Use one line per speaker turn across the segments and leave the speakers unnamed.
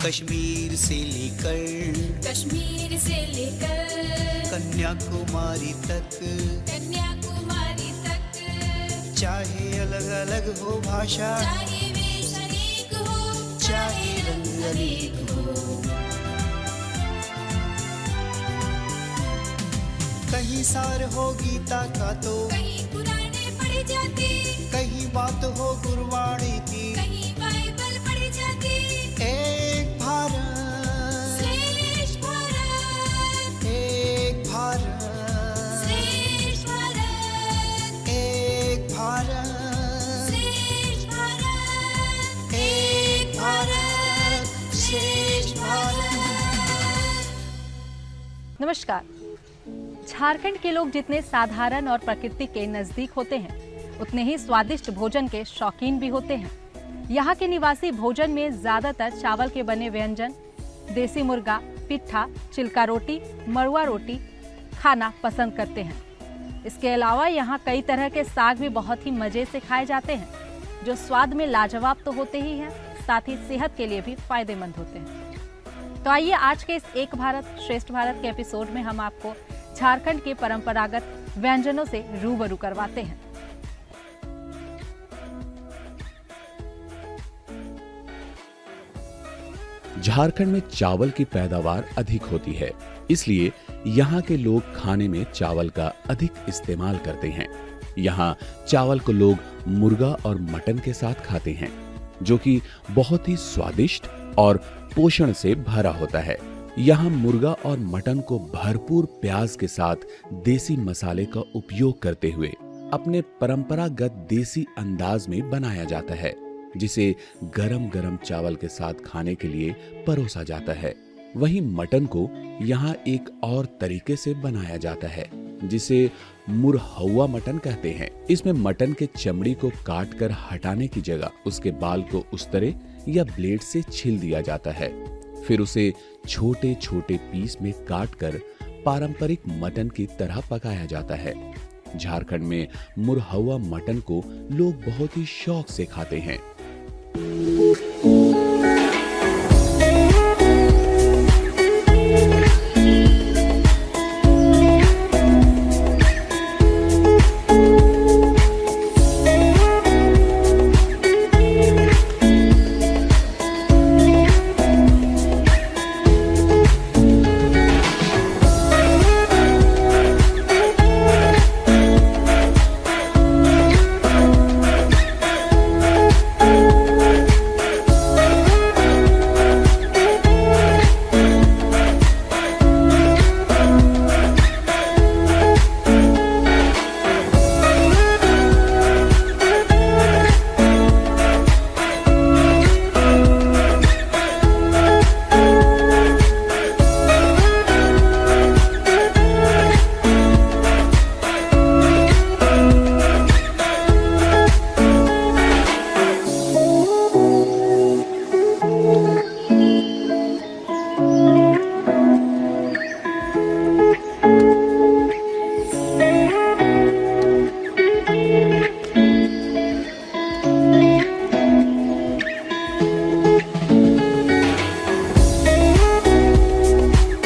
कश्मीर से लेकर कन्याकुमारी तक चाहे अलग अलग हो भाषा, चाहे रंग अनेक हो, कहीं सार हो गीता का तो
कहीं पुराने पढ़े जाते,
कहीं बात हो गुरबाणी की,
कहीं बाइबल पढ़ी जाती।
एक भारत
श्रेष्ठ भारत,
एक भारत
श्रेष्ठ भारत,
एक भारत
श्रेष्ठ भारत,
एक भारत श्रेष्ठ भारत।
नमस्कार। झारखंड के लोग जितने साधारण और प्रकृति के नजदीक होते हैं, उतने ही स्वादिष्ट भोजन के शौकीन भी होते हैं। यहाँ के निवासी भोजन में ज्यादातर चावल के बने व्यंजन, देसी मुर्गा, पिट्ठा, चिल्का रोटी, मड़ुआ रोटी खाना पसंद करते हैं। इसके अलावा यहाँ कई तरह के साग भी बहुत ही मजे से खाए जाते हैं, जो स्वाद में लाजवाब तो होते ही हैं, साथ ही सेहत के लिए भी फायदेमंद होते हैं। तो आइए आज के इस एक भारत श्रेष्ठ भारत के एपिसोड में हम आपको झारखंड के परंपरागत व्यंजनों से रूबरू करवाते हैं।
झारखंड में चावल की पैदावार अधिक होती है, इसलिए यहाँ के लोग खाने में चावल का अधिक इस्तेमाल करते हैं। यहाँ चावल को लोग मुर्गा और मटन के साथ खाते हैं, जो कि बहुत ही स्वादिष्ट और पोषण से भरा होता है। यहाँ मुर्गा और मटन को भरपूर प्याज के साथ देसी मसाले का उपयोग करते हुए अपने परंपरागत देसी अंदाज में बनाया जाता है, जिसे गरम गरम चावल के साथ खाने के लिए परोसा जाता है। वहीं मटन को यहाँ एक और तरीके से बनाया जाता है, जिसे मुरहौवा मटन कहते हैं। इसमें मटन के चमड़ी को काट कर हटाने की जगह उसके बाल को उस्तरे या ब्लेड से छील दिया जाता है। फिर उसे छोटे छोटे पीस में काट कर पारंपरिक मटन की तरह पकाया जाता है। झारखंड में मुरहौवा मटन को लोग बहुत ही शौक से खाते हैं।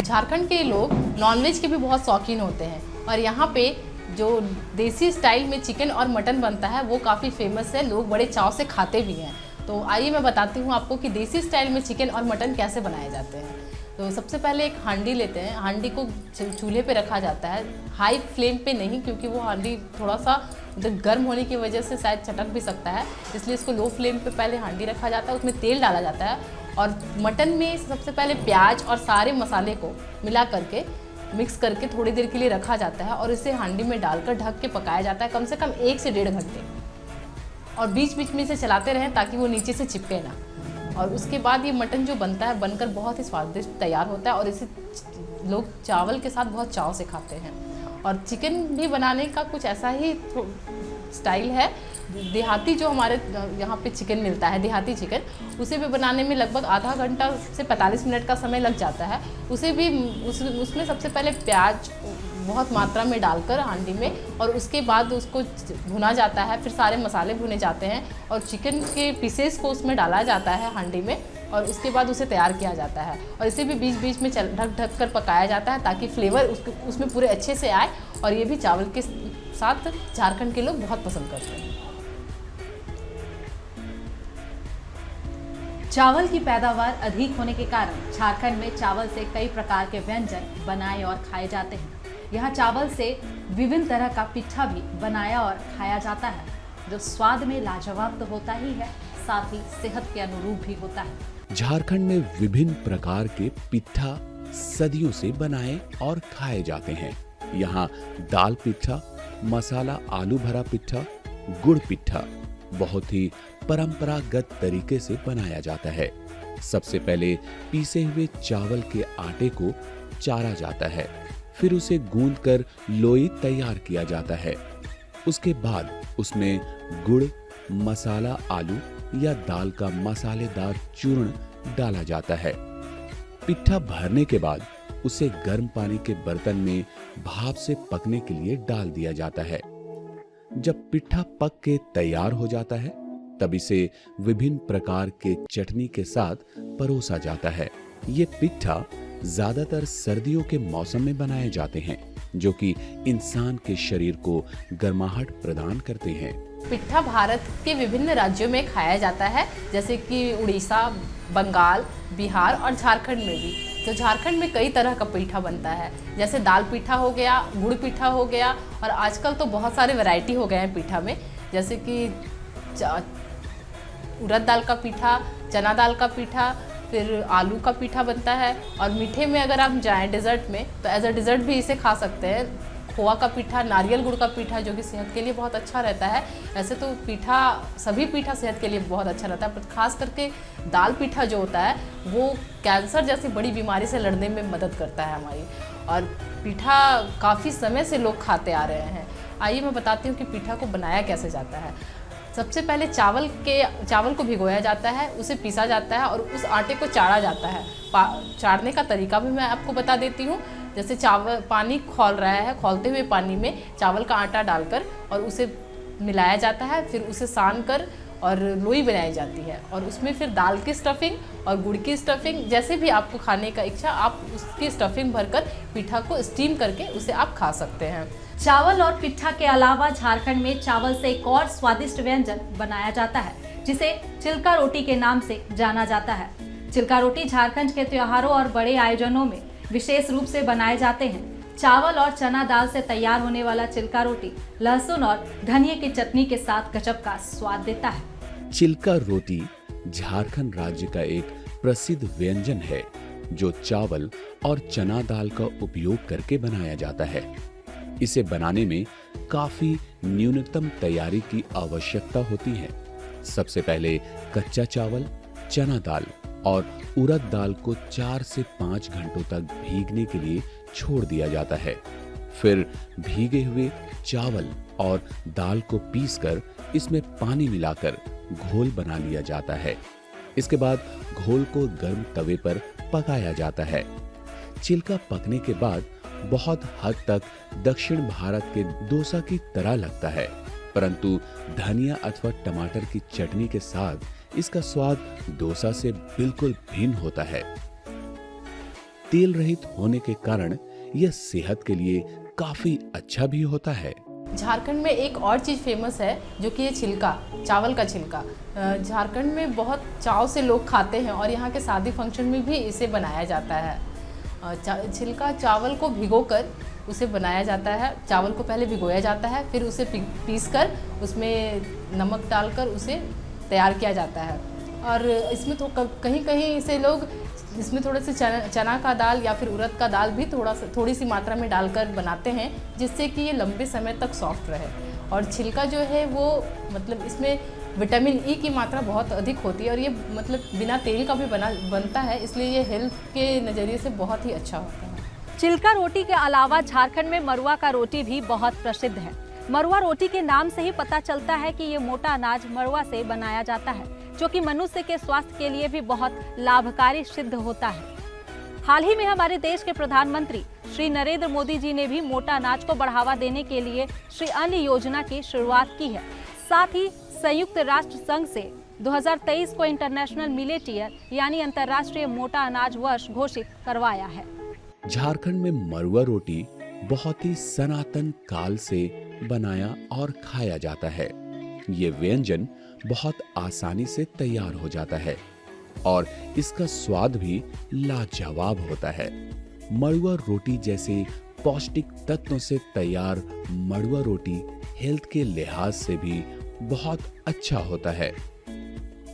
झारखंड के लोग नॉनवेज के भी बहुत शौकीन होते हैं और यहाँ पे जो देसी स्टाइल में चिकन और मटन बनता है वो काफ़ी फेमस है, लोग बड़े चाव से खाते भी हैं। तो आइए मैं बताती हूँ आपको कि देसी स्टाइल में चिकन और मटन कैसे बनाए जाते हैं। तो सबसे पहले एक हांडी लेते हैं। हांडी को चूल्हे पे रखा जाता है, हाई फ्लेम पे नहीं, क्योंकि वो हांडी थोड़ा सा गर्म होने की वजह से शायद चटक भी सकता है, इसलिए इसको लो फ्लेम पे पहले हांडी रखा जाता है। उसमें तेल डाला जाता है और मटन में सबसे पहले प्याज और सारे मसाले को मिला करके मिक्स करके थोड़ी देर के लिए रखा जाता है और इसे हांडी में डालकर ढक के पकाया जाता है कम से कम 1 से 1.5 घंटे, और बीच बीच में इसे चलाते रहें ताकि वो नीचे से चिपके ना। और उसके बाद ये मटन जो बनता है बनकर बहुत ही स्वादिष्ट तैयार होता है और इसे लोग चावल के साथ बहुत चाव से खाते हैं। और चिकन भी बनाने का कुछ ऐसा ही स्टाइल है। देहाती जो हमारे यहाँ पे चिकन मिलता है, देहाती चिकन, उसे भी बनाने में लगभग आधा घंटा से 45 मिनट का समय लग जाता है। उसे भी उसमें सबसे पहले प्याज बहुत मात्रा में डालकर हांडी में, और उसके बाद उसको भुना जाता है, फिर सारे मसाले भुने जाते हैं और चिकन के पीसेस को उसमें डाला जाता है हांडी में, और उसके बाद उसे तैयार किया जाता है। और इसे भी बीच बीच में ढक ढक कर पकाया जाता है ताकि फ्लेवर उसमें पूरे अच्छे से आए। और ये भी चावल के साथ झारखंड के लोग बहुत पसंद करते हैं।
चावल की पैदावार अधिक होने के कारण झारखंड में चावल से कई प्रकार के व्यंजन बनाए और खाए जाते हैं। यहाँ चावल से विभिन्न तरह का पिट्ठा भी बनाया और खाया जाता है, जो स्वाद में लाजवाब तो होता ही है, साथ ही सेहत के अनुरूप भी होता है।
झारखंड में विभिन्न प्रकार के पिट्ठा सदियों से बनाए और खाए जाते हैं। यहाँ दाल पिट्ठा, मसाला आलू भरा पिट्ठा, गुड़ पिट्ठा बहुत ही परंपरागत तरीके से बनाया जाता है। सबसे पहले पीसे हुए चावल के आटे को चारा जाता है, फिर उसे गूंदकर लोई तैयार किया जाता है। उसके बाद उसमें गुड़, मसाला आलू या दाल का मसालेदार चूर्ण डाला जाता है। पिट्ठा भरने के बाद उसे गर्म पानी के बर्तन में भाप से पकने के लिए डाल दिया जाता है। जब पिट्ठा पक के तैयार हो जाता है तब इसे विभिन्न प्रकार के चटनी के साथ परोसा जाता है। ये पिट्ठा ज्यादातर सर्दियों के मौसम में बनाए जाते हैं, जो कि इंसान के शरीर को गर्माहट प्रदान करते हैं।
पिट्ठा भारत के विभिन्न राज्यों में खाया जाता है, जैसे कि उड़ीसा, बंगाल, बिहार और झारखंड में भी। तो झारखंड में कई तरह का पिट्ठा बनता है, जैसे दाल पिट्ठा हो गया, गुड़ पिट्ठा हो गया, और आजकल तो बहुत सारे वैरायटी हो गए हैं पिट्ठा में, जैसे कि उड़द दाल का पिट्ठा, चना दाल का पिट्ठा, फिर आलू का पिट्ठा बनता है। और मीठे में अगर आप जाएं डेजर्ट में तो एज अ डेजर्ट भी इसे खा सकते हैं। खोआ का पिट्ठा, नारियल गुड़ का पिट्ठा, जो कि सेहत के लिए बहुत अच्छा रहता है। ऐसे तो पिट्ठा, सभी पिट्ठा सेहत के लिए बहुत अच्छा रहता है, पर खास करके दाल पिट्ठा जो होता है वो कैंसर जैसी बड़ी बीमारी से लड़ने में मदद करता है हमारी। और पिट्ठा काफ़ी समय से लोग खाते आ रहे हैं। आइए मैं बताती हूँ कि पिट्ठा को बनाया कैसे जाता है। सबसे पहले चावल को भिगोया जाता है, उसे पीसा जाता है और उस आटे को चाड़ा जाता है। चाड़ने का तरीका भी मैं आपको बता देती हूँ। जैसे चावल पानी खौल रहा है, खौलते हुए पानी में चावल का आटा डालकर और उसे मिलाया जाता है, फिर उसे सान कर और लोई बनाई जाती है। और उसमें फिर दाल की स्टफिंग और गुड़ की स्टफिंग, जैसे भी आपको खाने का इच्छा, आप उसकी स्टफिंग भरकर पिट्ठा को स्टीम करके उसे आप खा सकते हैं।
चावल और पिट्ठा के अलावा झारखंड में चावल से एक और स्वादिष्ट व्यंजन बनाया जाता है, जिसे चिल्का रोटी के नाम से जाना जाता है। चिल्का रोटी झारखंड के त्योहारों और बड़े आयोजनों में विशेष रूप से बनाए जाते हैं। चावल और चना दाल से तैयार होने वाला चिल्का रोटी लहसुन और धनिया की चटनी के साथ गजब का स्वाद देता है।
चिल्का रोटी झारखंड राज्य का एक प्रसिद्ध व्यंजन है, जो चावल और चना दाल का उपयोग करके बनाया जाता है। इसे बनाने में काफी न्यूनतम तैयारी की आवश्यकता होती है। सबसे पहले कच्चा चावल, चना दाल और उड़द दाल को 4 से 5 घंटों तक भीगने के लिए छोड़ दिया जाता है। फिर भीगे हुए चावल और दाल को पीसकर इसमें पानी मिलाकर घोल बना लिया जाता है। इसके बाद घोल को गर्म तवे पर पकाया जाता है। चिल्का पकने के बाद बहुत हद तक दक्षिण भारत के डोसा की तरह लगता है, परंतु धनिया अथवा टमाटर की चटनी के साथ इसका स्वाद डोसा से बिल्कुल भिन्न होता है। तेल रहित होने के कारण यह सेहत के लिए काफी अच्छा भी होता है।
झारखंड में एक और चीज़ फेमस है, जो कि ये छिलका, चावल का छिलका। झारखंड में बहुत चाव से लोग खाते हैं और यहाँ के शादी फंक्शन में भी इसे बनाया जाता है। छिलका चावल को भिगोकर उसे बनाया जाता है। चावल को पहले भिगोया जाता है, फिर उसे पीसकर उसमें नमक डालकर उसे तैयार किया जाता है। और इसमें तो कहीं कहीं से लोग इसमें थोड़े से चना का दाल या फिर उड़द का दाल भी थोड़ी सी मात्रा में डालकर बनाते हैं, जिससे कि ये लंबे समय तक सॉफ्ट रहे। और छिलका जो है वो मतलब इसमें विटामिन ई की मात्रा बहुत अधिक होती है और ये मतलब बिना तेल का भी बनता है, इसलिए ये हेल्थ के नज़रिए से बहुत ही अच्छा होता है।
चिल्का रोटी के अलावा झारखंड में मरुआ का रोटी भी बहुत प्रसिद्ध है। मरुआ रोटी के नाम से ही पता चलता है कि ये मोटा अनाज मरुआ से बनाया जाता है, जो कि मनुष्य के स्वास्थ्य के लिए भी बहुत लाभकारी सिद्ध होता है। हाल ही में हमारे देश के प्रधानमंत्री श्री नरेंद्र मोदी जी ने भी मोटा अनाज को बढ़ावा देने के लिए श्री अन्न योजना की शुरुआत की है। साथ ही संयुक्त राष्ट्र संघ से 2023 को इंटरनेशनल मिलेट ईयर यानी अंतर्राष्ट्रीय मोटा अनाज वर्ष घोषित करवाया है।
झारखंड में मरुआ रोटी बहुत ही सनातन काल से बनाया और खाया जाता है। ये व्यंजन बहुत आसानी से तैयार हो जाता है और इसका स्वाद भी लाजवाब होता है। मरुआ रोटी जैसे पौष्टिक तत्वों से तैयार मरुआ रोटी हेल्थ के लिहाज से भी बहुत अच्छा होता है,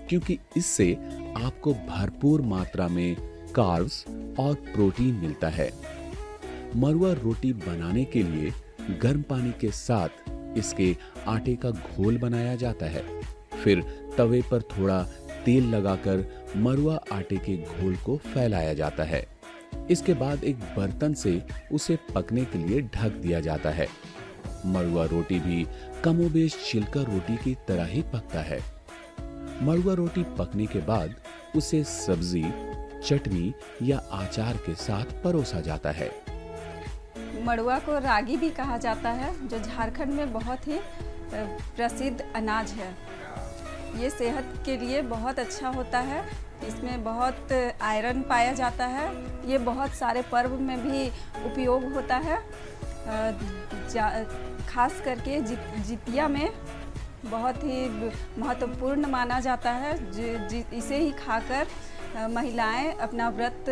क्योंकि इससे आपको भरपूर मात्रा में कार्ब्स और प्रोटीन मिलता है। मरुआ रोटी बनाने के लिए गर्म पानी के साथ इसके आटे का घोल बनाया जाता है। फिर तवे पर थोड़ा तेल लगाकर मरुआ आटे के घोल को फैलाया जाता है। इसके बाद एक बर्तन से उसे पकने के लिए ढक दिया जाता है। मरुआ रोटी भी कमोबेश छिलका रोटी की तरह ही पकता है। मरुआ रोटी पकने के बाद उसे सब्जी, चटनी या अचार के साथ परोसा जाता है।
मड़ुआ को रागी भी कहा जाता है, जो झारखंड में बहुत ही प्रसिद्ध अनाज है। ये सेहत के लिए बहुत अच्छा होता है। इसमें बहुत आयरन पाया जाता है। ये बहुत सारे पर्व में भी उपयोग होता है। खास करके जितिया में बहुत ही महत्वपूर्ण माना जाता है। इसे ही खाकर महिलाएं अपना व्रत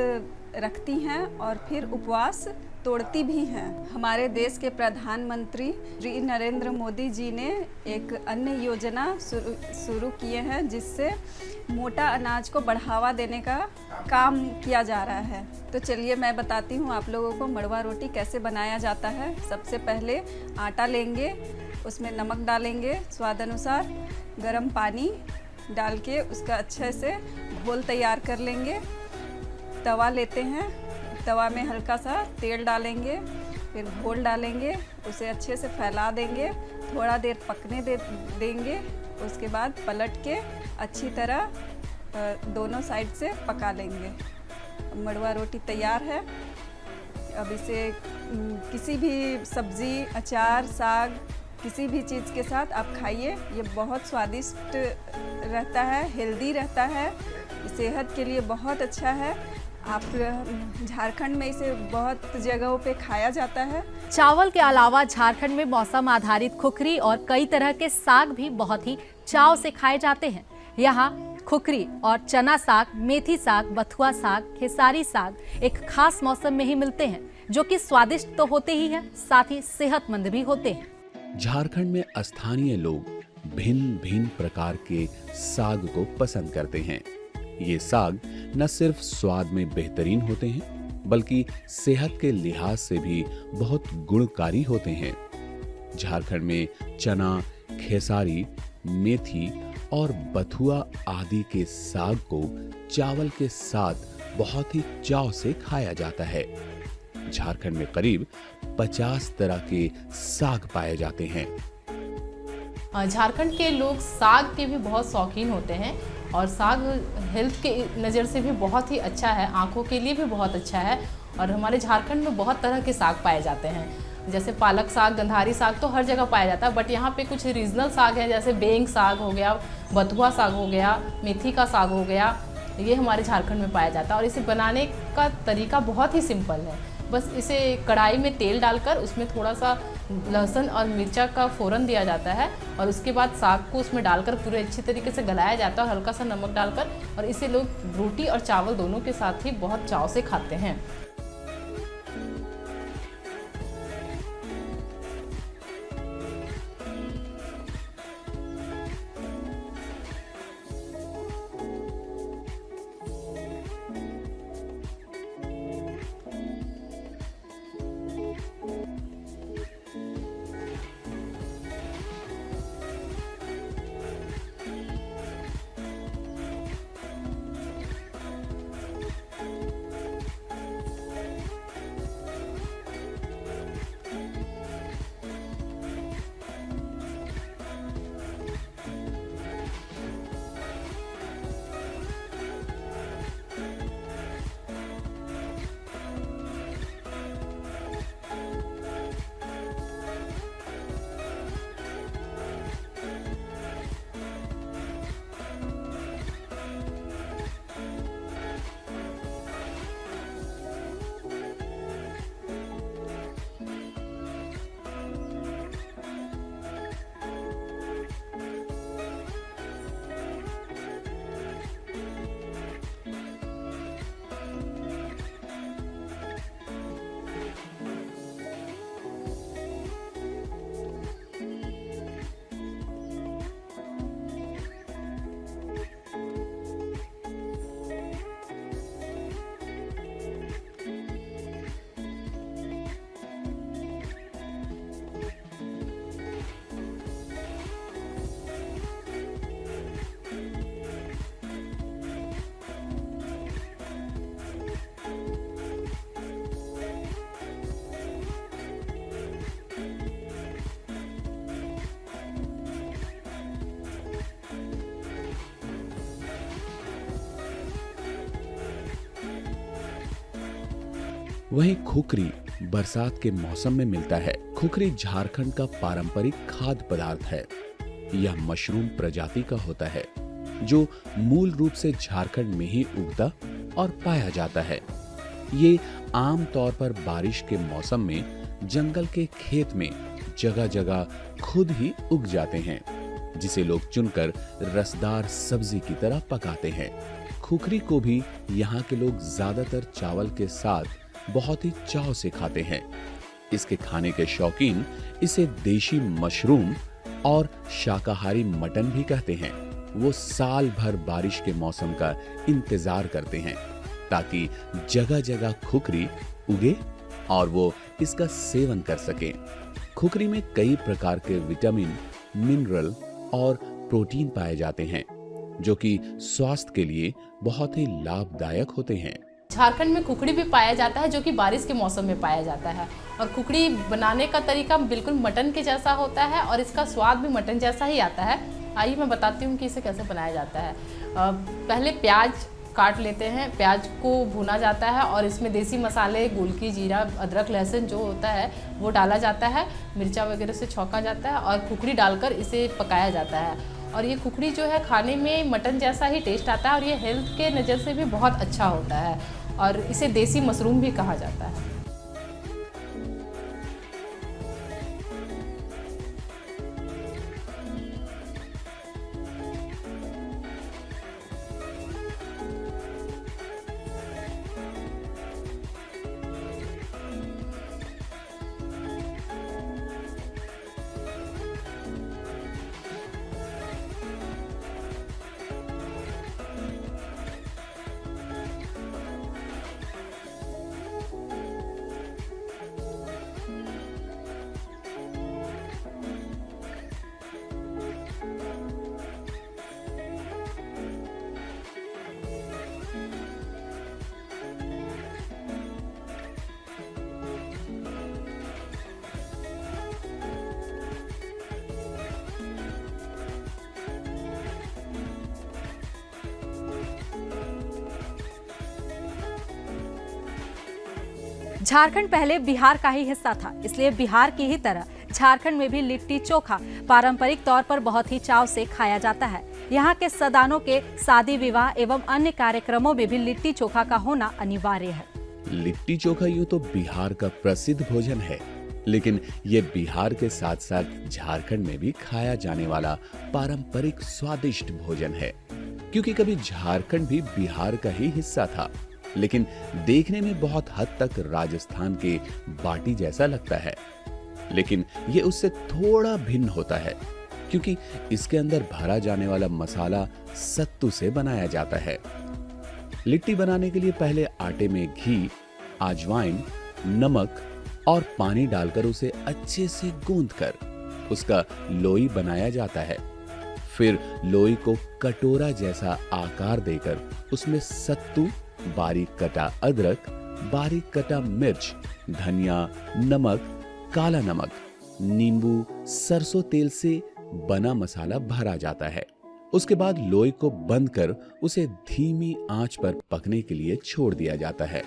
रखती हैं और फिर उपवास तोड़ती भी हैं। हमारे देश के प्रधानमंत्री श्री नरेंद्र मोदी जी ने एक अन्य योजना शुरू किए हैं, जिससे मोटा अनाज को बढ़ावा देने का काम किया जा रहा है। तो चलिए मैं बताती हूँ आप लोगों को मड़वा रोटी कैसे बनाया जाता है। सबसे पहले आटा लेंगे, उसमें नमक डालेंगे स्वाद अनुसार, गर्म पानी डाल के उसका अच्छे से घोल तैयार कर लेंगे। तवा लेते हैं, तवा में हल्का सा तेल डालेंगे, फिर घोल डालेंगे, उसे अच्छे से फैला देंगे, थोड़ा देर पकने देंगे। उसके बाद पलट के अच्छी तरह दोनों साइड से पका लेंगे। मड़वा रोटी तैयार है। अब इसे किसी भी सब्जी, अचार, साग, किसी भी चीज़ के साथ आप खाइए। ये बहुत स्वादिष्ट रहता है, हेल्दी रहता है, सेहत के लिए बहुत अच्छा है। आप झारखंड में इसे बहुत जगहों पे खाया जाता है।
चावल के अलावा झारखंड में मौसम आधारित खुखरी और कई तरह के साग भी बहुत ही चाव से खाए जाते हैं। यहाँ खुखरी और चना साग, मेथी साग, बथुआ साग, खेसारी साग एक खास मौसम में ही मिलते हैं, जो कि स्वादिष्ट तो होते ही हैं, साथ ही सेहतमंद भी होते हैं।
झारखंड में स्थानीय लोग भिन्न भिन्न प्रकार के साग को पसंद करते हैं। ये साग न सिर्फ स्वाद में बेहतरीन होते हैं, बल्कि सेहत के लिहाज से भी बहुत गुणकारी होते हैं। झारखंड में चना, खेसारी, मेथी और बथुआ आदि के साग को चावल के साथ बहुत ही चाव से खाया जाता है। झारखंड में करीब 50 तरह के साग पाए जाते हैं।
झारखंड के लोग साग के भी बहुत शौकीन होते हैं और साग हेल्थ के नज़र से भी बहुत ही अच्छा है, आँखों के लिए भी बहुत अच्छा है। और हमारे झारखंड में बहुत तरह के साग पाए जाते हैं, जैसे पालक साग, गंधारी साग तो हर जगह पाया जाता है, बट यहाँ पे कुछ रीजनल साग हैं, जैसे बेंग साग हो गया, बथुआ साग हो गया, मेथी का साग हो गया। ये हमारे झारखंड में पाया जाता है और इसे बनाने का तरीका बहुत ही सिंपल है। बस इसे कढ़ाई में तेल डालकर उसमें थोड़ा सा लहसुन और मिर्चा का फ़ोरन दिया जाता है और उसके बाद साग को उसमें डालकर पूरे अच्छी तरीके से गलाया जाता है और हल्का सा नमक डालकर, और इसे लोग रोटी और चावल दोनों के साथ ही बहुत चाव से खाते हैं।
वहीं खुखरी बरसात के मौसम में मिलता है। खुखरी झारखंड का पारंपरिक खाद्य पदार्थ है। यह मशरूम प्रजाति का होता है जो मूल रूप से झारखंड में ही उगता और पाया जाता है। ये आम तौर पर बारिश के मौसम में जंगल के खेत में जगह जगह खुद ही उग जाते हैं, जिसे लोग चुनकर रसदार सब्जी की तरह पकाते हैं। खुखरी को भी यहाँ के लोग ज्यादातर चावल के साथ बहुत ही चाव से खाते हैं। इसके खाने के शौकीन इसे देशी मशरूम और शाकाहारी मटन भी कहते हैं। वो साल भर बारिश के मौसम का इंतजार करते हैं ताकि जगह जगह खुखरी उगे और वो इसका सेवन कर सकें। खुखरी में कई प्रकार के विटामिन, मिनरल और प्रोटीन पाए जाते हैं जो कि स्वास्थ्य के लिए बहुत ही लाभदायक होते हैं।
झारखंड में खुखड़ी भी पाया जाता है जो कि बारिश के मौसम में पाया जाता है और खुखड़ी बनाने का तरीका बिल्कुल मटन के जैसा होता है और इसका स्वाद भी मटन जैसा ही आता है। आइए मैं बताती हूँ कि इसे कैसे बनाया जाता है। पहले प्याज काट लेते हैं, प्याज को भुना जाता है और इसमें देसी मसाले, गोलकी, जीरा, अदरक, लहसुन जो होता है वो डाला जाता है, मिर्चा वगैरह से छौंका जाता है और खुखड़ी डालकर इसे पकाया जाता है। और ये खुखड़ी जो है खाने में मटन जैसा ही टेस्ट आता है और ये हेल्थ के नज़र से भी बहुत अच्छा होता है और इसे देसी मशरूम भी कहा जाता है।
झारखंड पहले बिहार का ही हिस्सा था, इसलिए बिहार की ही तरह झारखंड में भी लिट्टी चोखा पारंपरिक तौर पर बहुत ही चाव से खाया जाता है। यहाँ के सदानों के शादी विवाह एवं अन्य कार्यक्रमों में भी लिट्टी चोखा का होना अनिवार्य है।
लिट्टी चोखा यूं तो बिहार का प्रसिद्ध भोजन है, लेकिन ये बिहार के साथ साथ झारखंड में भी खाया जाने वाला पारंपरिक स्वादिष्ट भोजन है, क्योंकि कभी झारखंड भी बिहार का ही हिस्सा था, लेकिन देखने में बहुत हद तक राजस्थान के बाटी जैसा लगता है। लेकिन ये उससे थोड़ा भिन्न होता है, क्योंकि इसके अंदर भरा जाने वाला मसाला सत्तू से बनाया जाता है। लिट्टी बनाने के लिए पहले आटे में घी, अजवाइन, नमक और पानी डालकर उसे अच्छे से गूंथकर उसका लोई बनाया जाता है। फिर लोई को कटोरा जैसा आकार देकर उसमें सत्तू, बारीक कटा अदरक, बारीक कटा मिर्च, धनिया, नमक, काला नमक, नींबू, सरसों तेल से बना मसाला भरा जाता है। उसके बाद लोई को बंद कर उसे धीमी आंच पर पकने के लिए छोड़ दिया जाता है।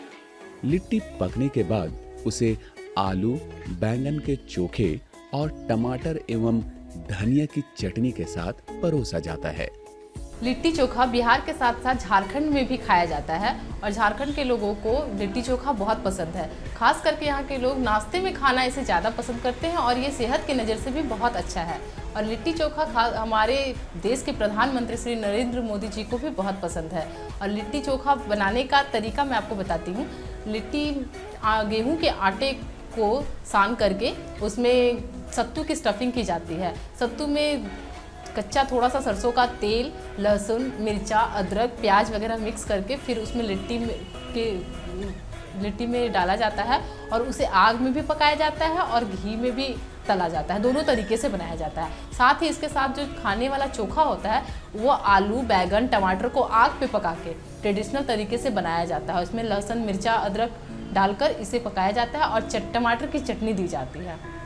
लिट्टी पकने के बाद उसे आलू, बैंगन के चोखे और टमाटर एवं धनिया की चटनी के साथ परोसा जाता है।
लिट्टी चोखा बिहार के साथ साथ झारखंड में भी खाया जाता है और झारखंड के लोगों को लिट्टी चोखा बहुत पसंद है। खास करके यहाँ के लोग नाश्ते में खाना इसे ज़्यादा पसंद करते हैं और ये सेहत की नज़र से भी बहुत अच्छा है। और लिट्टी चोखा हमारे देश के प्रधानमंत्री श्री नरेंद्र मोदी जी को भी बहुत पसंद है। और लिट्टी चोखा बनाने का तरीका मैं आपको बताती हूँ। लिट्टी गेहूँ के आटे को सान करके उसमें सत्तू की स्टफिंग की जाती है। सत्तू में कच्चा थोड़ा सा सरसों का तेल, लहसुन, मिर्चा, अदरक, प्याज वगैरह मिक्स करके फिर उसमें लिट्टी में डाला जाता है और उसे आग में भी पकाया जाता है और घी में भी तला जाता है। दोनों तरीके से बनाया जाता है। साथ ही इसके साथ जो खाने वाला चोखा होता है वो आलू, बैगन, टमाटर को आग पे पका के ट्रेडिशनल तरीके से बनाया जाता है। उसमें लहसुन, मिर्चा, अदरक डालकर इसे पकाया जाता है और टमाटर की चटनी दी जाती है।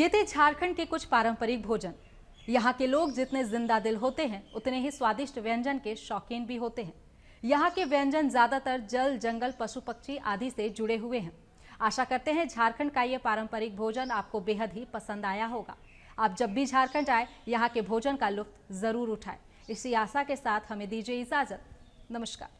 ये थे झारखंड के कुछ पारंपरिक भोजन। यहाँ के लोग जितने जिंदा दिल होते हैं उतने ही स्वादिष्ट व्यंजन के शौकीन भी होते हैं। यहाँ के व्यंजन ज्यादातर जल, जंगल, पशु पक्षी आदि से जुड़े हुए हैं। आशा करते हैं झारखंड का ये पारंपरिक भोजन आपको बेहद ही पसंद आया होगा। आप जब भी झारखंड आए यहाँ के भोजन का लुत्फ जरूर उठाएं। इसी आशा के साथ हमें दीजिए इजाजत। नमस्कार।